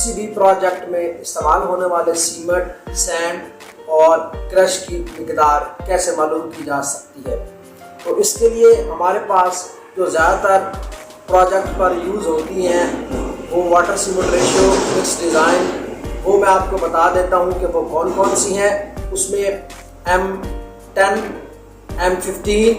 किसी भी प्रोजेक्ट में इस्तेमाल होने वाले सीमेंट, सैंड और क्रश की मिकदार कैसे मालूम की जा सकती है। तो इसके लिए हमारे पास जो ज़्यादातर प्रोजेक्ट पर यूज़ होती हैं वो water cement ratio, mix design, वो मैं आपको बता देता हूँ कि वो कौन कौन सी हैं। उसमें M10, M15,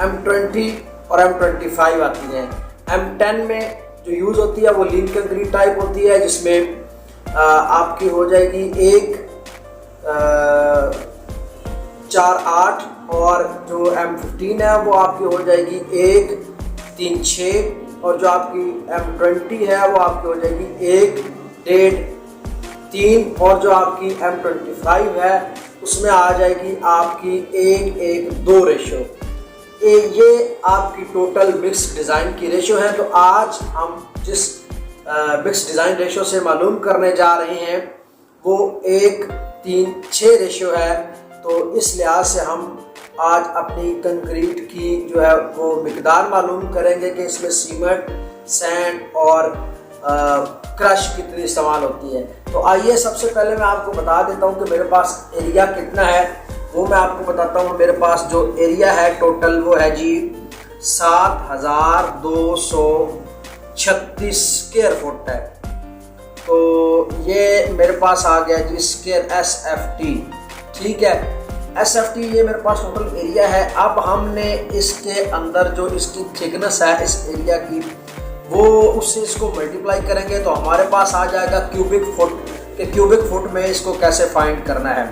M20 और M25 आती हैं। M10 में जो यूज़ होती है वो लीन कंक्रीट टाइप होती है, जिसमें आपकी हो जाएगी 1-4-8, और जो M15 है वो आपकी हो जाएगी 1-3-6, और जो आपकी M20 है वो आपकी हो जाएगी 1-1.5-3, और जो आपकी M25 है उसमें आ जाएगी आपकी 1-1-2 रेशो। ये आपकी टोटल मिक्स डिज़ाइन की रेशो है। तो आज हम जिस मिक्स डिज़ाइन रेशो से मालूम करने जा रहे हैं वो 1-3-6 रेशो है। तो इस लिहाज से हम आज अपनी कंक्रीट की जो है वो मिकदार मालूम करेंगे कि इसमें सीमेंट, सैंड और क्रश कितनी इस्तेमाल होती है। तो आइए सबसे पहले मैं आपको बता देता हूँ कि मेरे पास एरिया कितना है, वो मैं आपको बताता हूँ। मेरे पास जो एरिया है टोटल वो है जी 7236 स्क्वायर फुट है। तो ये मेरे पास आ गया जी स्क्वायर SFT, ठीक है। SFT ये मेरे पास टोटल एरिया है। अब हमने इसके अंदर जो इसकी थिकनेस है इस एरिया की, वो उससे इसको मल्टीप्लाई करेंगे तो हमारे पास आ जाएगा क्यूबिक फुट, कि क्यूबिक फुट में इसको कैसे फाइंड करना है।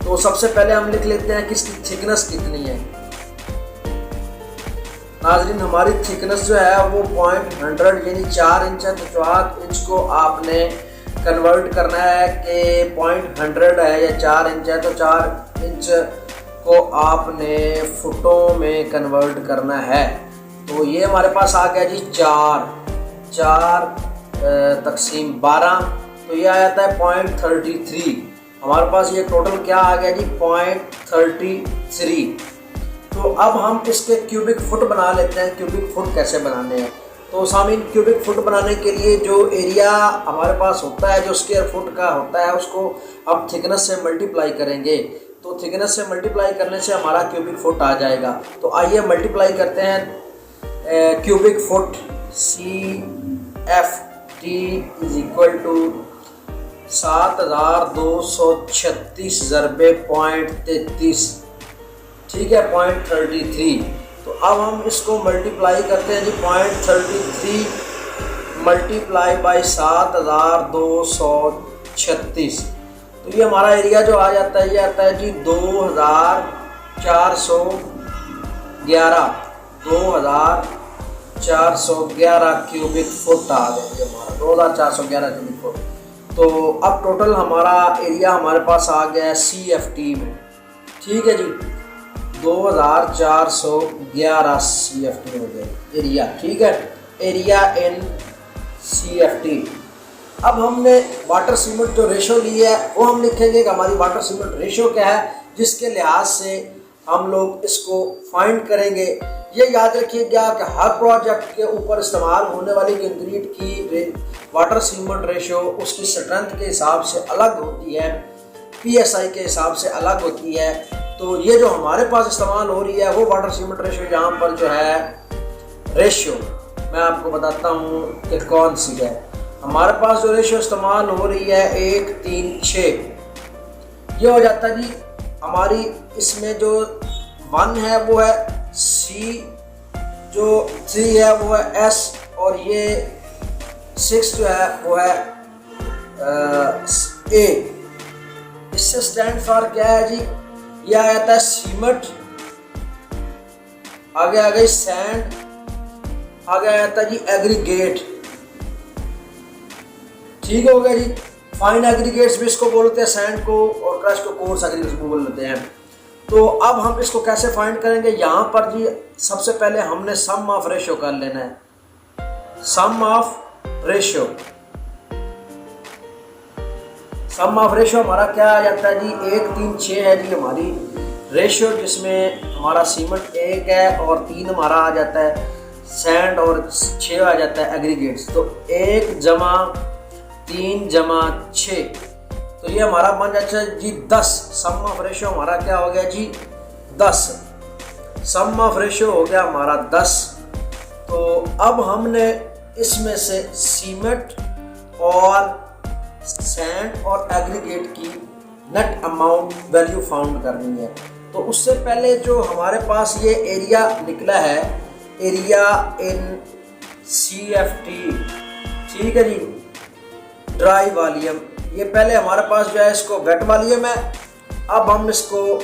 तो सबसे पहले हम लिख लेते हैं कि इसकी थिकनेस कितनी है। नाज़रीन, हमारी थिकनेस जो है वो 0.100 यानी 4 इंच है। तो 4 इंच को आपने कन्वर्ट करना है कि 0.100 है या 4 इंच है, तो 4 इंच को आपने फुटों में कन्वर्ट करना है। तो ये हमारे पास आ गया जी 4 तक़सीम 12, तो ये आ जाता है 0.33। हमारे पास ये टोटल क्या आ गया जी 0.33। तो अब हम इसके क्यूबिक फुट बना लेते हैं। क्यूबिक फुट कैसे बनाने हैं, तो सामीन क्यूबिक फुट बनाने के लिए जो एरिया हमारे पास होता है, जो स्क्वायर फुट का होता है, उसको हम थिकनेस से मल्टीप्लाई करेंगे। तो थिकनेस से मल्टीप्लाई करने से हमारा क्यूबिक फुट आ जाएगा। तो आइए मल्टीप्लाई करते हैं। Cubic foot CFT is equal to 7236 ज़रबे 0.33, ठीक है, 0.33। तो अब हम इसको मल्टीप्लाई करते हैं जी 0.33 मल्टीप्लाई बाई 7236। तो ये हमारा एरिया जो आ जाता है, ये आता है जी 2411 क्यूबिक फुट आ गया जी हमारा 2411 क्यूबिक फुट। तो अब टोटल हमारा एरिया हमारे पास आ गया है CFT में, ठीक है जी, 2411 CFT हो गया एरिया, ठीक है, एरिया इन CFT। अब हमने वाटर सीमेंट जो रेशो ली है वो हम लिखेंगे कि हमारी वाटर सीमेंट रेशो क्या है, जिसके लिहाज से हम लोग इसको फाइंड करेंगे। ये याद रखिएगा कि हर प्रोजेक्ट के ऊपर इस्तेमाल होने वाली कंक्रीट की वाटर सीमेंट रेशो उसकी स्ट्रेंथ के हिसाब से अलग होती है, PSI के हिसाब से अलग होती है। तो ये जो हमारे पास इस्तेमाल हो रही है वो वाटर सीमेंट रेशो यहाँ पर जो है रेशो मैं आपको बताता हूँ कि कौन सी है। हमारे पास जो रेशो इस्तेमाल हो रही है 1-3-6, ये हो जाता है जी हमारी। इसमें जो 1 है वो है C, जो 3 है वो है S, और ये 6 जो है वो है A। इससे स्टैंड फॉर क्या है जी, यह आ जाता है सीमेंट, आगे आ गई सैंड, आगे आ जाता है जी एग्रीगेट, ठीक हो गया जी। फाइन एग्रीगेट्स भी इसको बोलते हैं सैंड को, और क्रश को कोर्स एग्रीगेट्स को बोलते हैं। तो अब हम इसको कैसे फाइंड करेंगे, यहाँ पर जी सबसे पहले हमने सम ऑफ रेशियो कर लेना है। सम ऑफ रेशियो हमारा क्या आ जाता है जी 1-3-6 है जी हमारी रेशियो, जिसमें हमारा सीमेंट 1 है और 3 हमारा आ जाता है सैंड, और 6 आ जाता है एग्रीगेट्स। तो 1 जमा 3 जमा 6, तो ये हमारा बन जाता है जी 10। सम ऑफ रेशो हमारा क्या हो गया जी 10। सम ऑफ रेशो हो गया हमारा 10। तो अब हमने इसमें से सीमेंट और सैंड और एग्रीगेट की नेट अमाउंट वैल्यू फाउंड करनी है। तो उससे पहले जो हमारे पास ये एरिया निकला है, एरिया इन CFT, ठीक है जी, ड्राई वॉल्यूम, ये पहले हमारे पास जो है इसको वेट वॉल्यूम है, अब हम इसको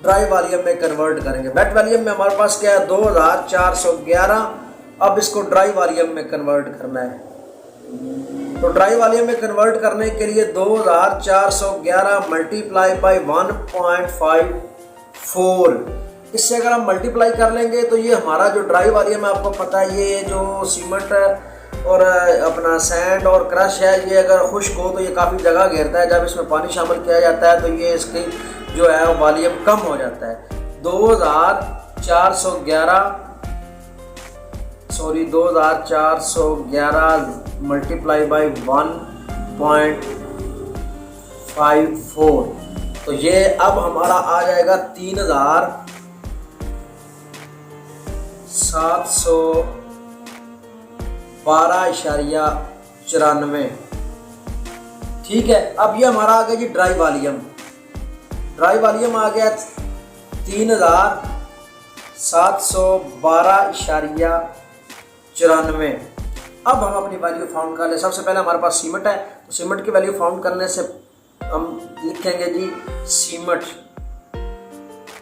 ड्राई वॉल्यूम में कन्वर्ट करेंगे। वेट वॉल्यूम में हमारे पास क्या है 2411, अब इसको ड्राई वॉल्यूम में कन्वर्ट करना है। तो ड्राई वॉल्यूम में कन्वर्ट करने के लिए 2411 मल्टीप्लाई बाई 1.54, इससे अगर हम मल्टीप्लाई कर लेंगे तो ये हमारा जो ड्राई वॉल्यूम है, आपको पता है ये जो सीमेंट और अपना सैंड और क्रश है, ये अगर खुश्क हो तो ये काफ़ी जगह घेरता है। जब इसमें पानी शामिल किया जाता है तो ये इसकी जो है वॉल्यूम कम हो जाता है। 2411 मल्टीप्लाई बाई 1.54, तो ये अब हमारा आ जाएगा 3712.94, ठीक है। अब ये हमारा आ गया जी ड्राई वॉल्यूम। ड्राई वॉल्यूम आ गया 3712.94। अब हम अपनी वैल्यू फाउंड कर ले। सबसे पहले हमारे पास सीमेंट है, तो सीमेंट की वैल्यू फाउंड करने से हम लिखेंगे जी सीमेंट,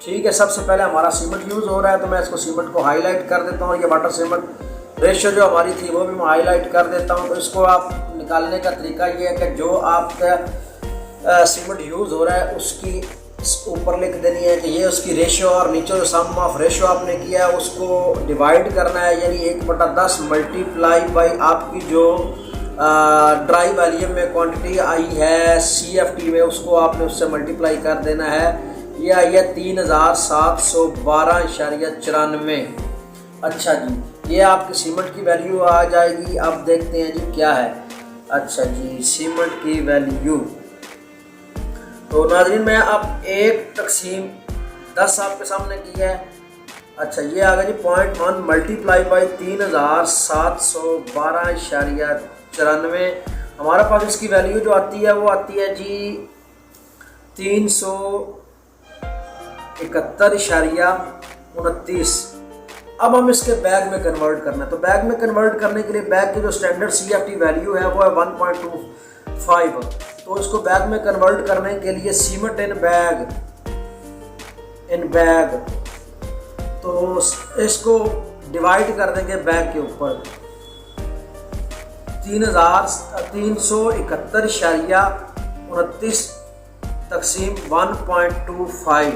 ठीक है। सबसे पहले हमारा सीमेंट यूज़ हो रहा है, तो मैं इसको सीमेंट को हाईलाइट कर देता हूँ। ये वाटर सीमेंट रेशियो जो हमारी थी वो भी मैं हाईलाइट कर देता हूँ। तो इसको आप निकालने का तरीका ये है कि जो आपका सीमेंट यूज़ हो रहा है उसकी ऊपर लिख देनी है कि ये उसकी रेशियो, और नीचे जो सम ऑफ रेशियो आपने किया है उसको डिवाइड करना है, यानी 1/10 मल्टीप्लाई बाई आपकी जो ड्राई वॉल्यूम में क्वांटिटी आई है CFT में, उसको आपने उससे मल्टीप्लाई कर देना है। यह आई है 3712.94। अच्छा जी, ये आपकी सीमेंट की वैल्यू आ जाएगी। अब देखते हैं जी क्या है। अच्छा जी, सीमेंट की वैल्यू, तो नाज़रीन मैं अब 1/10 आपके सामने किया है। अच्छा, ये आ गया जी 0.1 मल्टीप्लाई बाई 3712.94। हमारे पास इसकी वैल्यू जो आती है वो आती है जी 371.29। अब हम इसके बैग में कन्वर्ट करना है। तो बैग में कन्वर्ट करने के लिए बैग की जो स्टैंडर्ड CFT वैल्यू है वो है 1.25। तो इसको बैग में कन्वर्ट करने के लिए सीमेंट इन बैग, तो इसको डिवाइड कर देंगे बैग के ऊपर 371.29 तकसीम 1.25,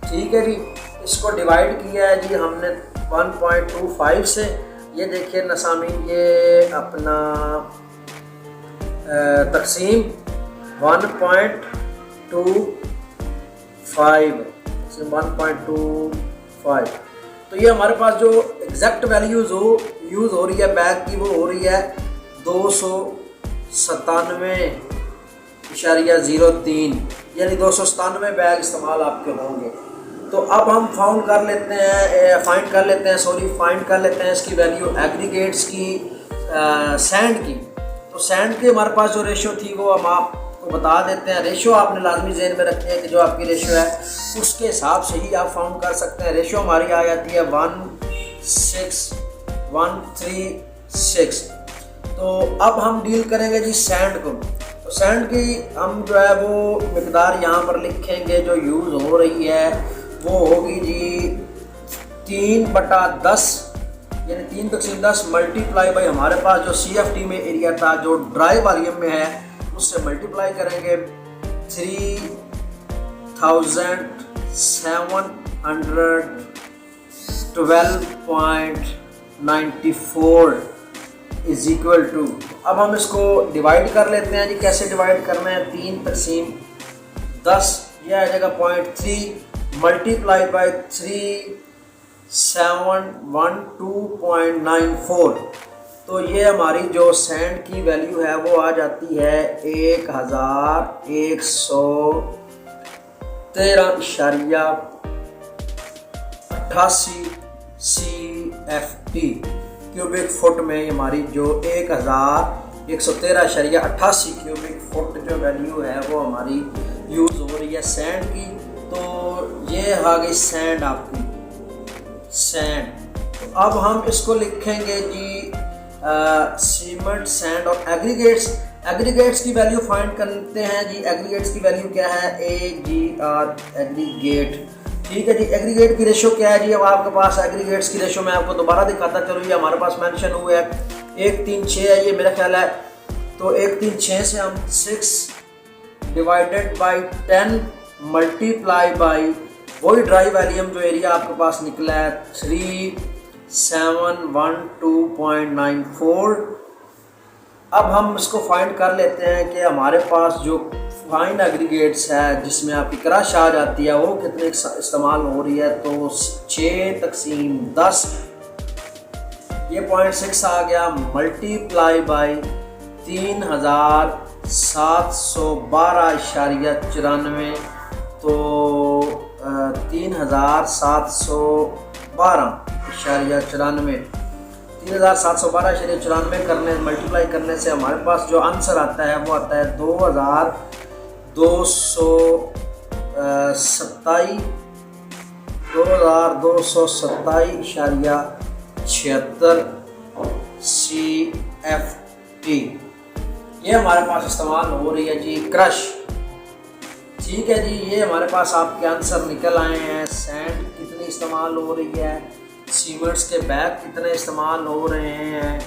ठीक है जी। इसको डिवाइड किया है जी हमने 1.25 से। ये देखिए नसामीन, ये अपना तकसीम 1.25। तो ये हमारे पास जो एग्जैक्ट वैल्यूज़ यूज़ हो रही है बैग की, वो हो रही है 297.03, यानी 297 बैग इस्तेमाल आपके होंगे। तो अब हम फाइंड कर लेते हैं इसकी वैल्यू एग्रीगेट्स की, सैंड की। तो सैंड की हमारे पास जो रेशियो थी वो हम आपको बता देते हैं। रेशियो आपने लाजमी ज़हन में रखनी है कि जो आपकी रेशियो है उसके हिसाब से ही आप फाउंड कर सकते हैं। रेशियो हमारी आ जाती है 1:6:136। तो अब हम डील करेंगे जी सैंड को। तो सैंड की हम जो है वो मिकदार यहाँ पर लिखेंगे जो यूज़ हो रही है वो होगी जी 3/10, यानी 3/10 मल्टीप्लाई बाई हमारे पास जो CFT में एरिया था जो ड्राई वॉल्यूम में है उससे मल्टीप्लाई करेंगे 3712.94 इज इक्वल टू। अब हम इसको डिवाइड कर लेते हैं जी। कैसे डिवाइड करना है? 3/10, यह आ जाएगा 0.3 मल्टीप्लाई बाई 3712.94। तो ये हमारी जो सैंड की वैल्यू है वो आ जाती है 1113.88 CFT क्यूबिक फुट में हमारी जो 1113.88 क्यूबिक फुट जो वैल्यू है वो हमारी यूज़ हो रही है सैंड की। तो ये आ गई सैंड आपकी सैंड। तो अब हम इसको लिखेंगे जी सीमेंट सैंड और एग्रीगेट्स की वैल्यू फाइंड करते हैं जी। एग्रीगेट्स की वैल्यू क्या है AgR एग्रीगेट। ठीक है जी। एग्रीगेट की रेशो क्या है जी। अब आपके पास एग्रीगेट्स की रेशो मैं आपको दोबारा दिखाता चलो। ये हमारे पास मेंशन हुआ है 136 है ये मेरा ख्याल है। तो 136 से हम 6 डिवाइडेड बाई 10 मल्टीप्लाई बाई वही ड्राई वॉल्यूम जो एरिया आपके पास निकला है 3712.94। अब हम इसको फाइंड कर लेते हैं कि हमारे पास जो फाइन एग्रीगेट्स है जिसमें आपकी क्रश आ जाती है वो कितने इस्तेमाल हो रही है। तो 6/10 ये 0.6 आ गया मल्टीप्लाई बाई 3712.94। तो 3712.94 करने मल्टीप्लाई करने से हमारे पास जो आंसर आता है वो आता है 2227.76 CFT ये हमारे पास इस्तेमाल हो रही है जी क्रश। ठीक है जी। ये हमारे पास आपके आंसर निकल आए हैं। सैंड कितनी इस्तेमाल हो रही है, सीमेंट्स के बैग कितने इस्तेमाल हो रहे हैं।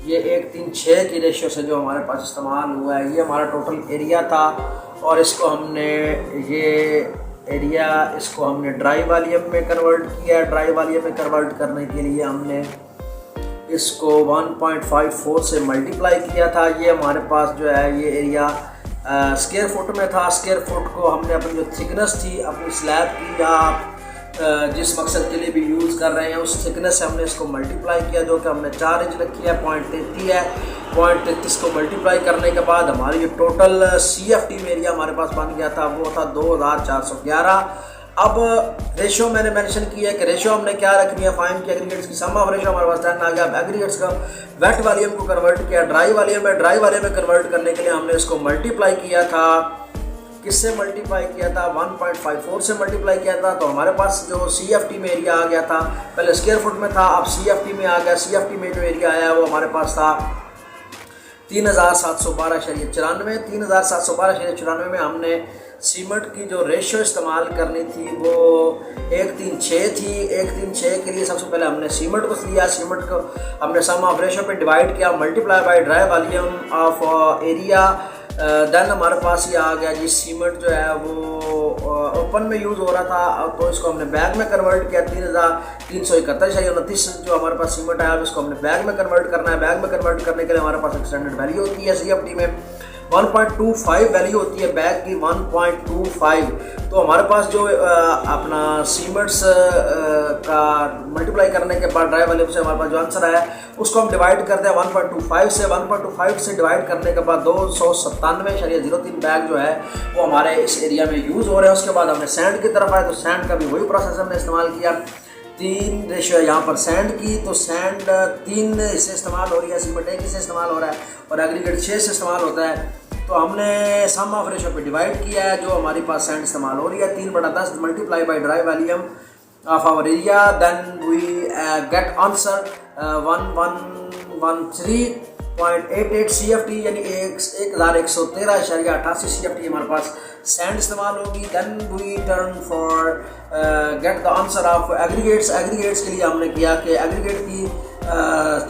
ये 136 की रेशियो से जो हमारे पास इस्तेमाल हुआ है ये हमारा टोटल एरिया था। और इसको हमने इसको हमने ड्राई वॉल्यूम में कन्वर्ट किया। ड्राई वॉल्यूम में कन्वर्ट करने के लिए हमने इसको 1.54 से मल्टीप्लाई किया था। ये हमारे पास जो है ये एरिया स्क्वायर फुट में था। स्क्वायर फुट को हमने अपनी जो थिकनेस थी अपनी स्लैब की या जिस मकसद के लिए भी यूज़ कर रहे हैं उस थिकनेस से हमने इसको मल्टीप्लाई किया जो कि हमने 4 इंच रखी है। 0.33 है। 0.33 को मल्टीप्लाई करने के बाद हमारी जो टोटल CFT में एरिया हमारे पास बन गया था वो था 2411। अब रेशो मैंने मेंशन किया है कि रेशो हमने क्या रखनी है फाइन की एग्रीगेट्स की सम ऑफ रेशो हमारे पास 10 आ गया। अब एग्रीगेट्स का वेट वॉल्यूम को कन्वर्ट किया ड्राई वॉल्यूम में। ड्राई वॉल्यूम में कन्वर्ट करने के लिए हमने इसको मल्टीप्लाई किया था। किससे मल्टीप्लाई किया था 1.54 से मल्टीप्लाई किया था। तो हमारे पास जो CFT में एरिया आ गया था पहले स्क्वायर फुट में था अब CFT में आ गया। CFT में जो एरिया आया वो हमारे पास था 3712.94। 3712.94 में हमने सीमेंट की जो रेशो इस्तेमाल करनी थी वो 136 थी। 136 के लिए सबसे पहले हमने सीमेंट को लिया। सीमेंट को हमने सम ऑफ रेशो पे डिवाइड किया multiply by dry volume of area. Then हमारे पास ये आ गया जी सीमेंट जो है वो ओपन में यूज़ हो रहा था तो इसको हमने बैग में कन्वर्ट किया। 3371.29 जो हमारे पास सीमेंट आया इसको हमने बैग में कन्वर्ट करना है। बैग में कन्वर्ट करने के लिए हमारे पास एक स्टैंडर्ड वैल्यू होती है CFT में 1.25 वैल्यू होती है बैग की 1.25। तो हमारे पास जो अपना सीमेंट्स का मल्टीप्लाई करने के बाद ड्राई वॉल्यूम से हमारे पास जो आंसर आया उसको हम डिवाइड करते हैं 1.25 से। 1.25 से डिवाइड करने के बाद 297.03 बैग जो है वो हमारे इस एरिया में यूज़ हो रहे हैं। उसके बाद हमने सैंड की तरफ आए तो सैंड का भी वही प्रोसेस हमने इस्तेमाल किया। 3 रेशियो है यहाँ पर सैंड की। तो सैंड 3 हिस्से इस्तेमाल हो रही है, सीमेंट 1 हिस्से इस्तेमाल हो रहा है और एग्रीगेट 6 से इस्तेमाल होता है। तो हमने सम ऑफ रेशियो पे डिवाइड किया है जो हमारे पास सैंड इस्तेमाल हो रही है 3/10 multiply by dry volume of our area. Then we get answer 1113.88 CFT यानी 1113.88 CFT हमारे पास सैंड इस्तेमाल होगी। Then we turn for get the answer of aggregates. Aggregates के लिए हमने किया कि एग्रीगेट की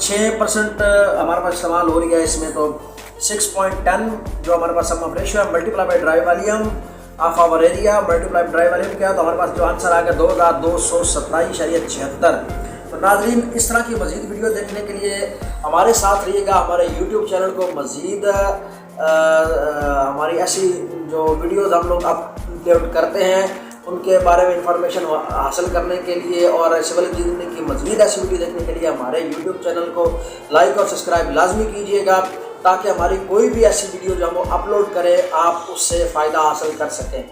6% हमारे पास इस्तेमाल हो रही है इसमें। तो 6.10 जो हमारे पास सम ऑफ रेशियो है multiply by dry volume of our area multiply dry volume क्या तो हमारे पास जो आंसर आ गया 2227.76। तो नाज़रीन इस तरह की मज़ीद वीडियो देखने के लिए हमारे साथ रहिएगा। हमारे YouTube चैनल को मज़ीद हमारी ऐसी जो वीडियोज़ हम लोग अपलोड करते हैं उनके बारे में इंफॉर्मेशन हासिल करने के लिए और सिविल इंजीनियरिंग की मज़ीद ऐसी वीडियो देखने के लिए हमारे यूट्यूब चैनल को लाइक और सब्सक्राइब लाजमी कीजिएगा, ताकि हमारी कोई भी ऐसी वीडियो जो हम अपलोड करें आप उससे फ़ायदा हासिल कर सकें।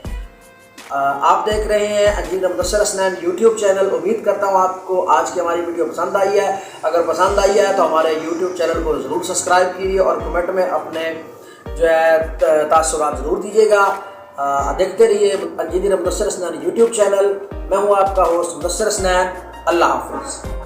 आप देख रहे हैं engineer Mudassir Hasnain YouTube channel. उम्मीद करता हूँ आपको आज की हमारी वीडियो पसंद आई है। अगर पसंद आई है तो हमारे यूट्यूब चैनल को ज़रूर सब्सक्राइब कीजिए और कमेंट में अपने जो है तासुरात ज़रूर दीजिएगा। देखते रहिए engineer Mudassir Hasnain YouTube channel. मैं हूँ आपका होस्ट मुदस्सिर हसनैन। अल्लाह हाफ़िज़।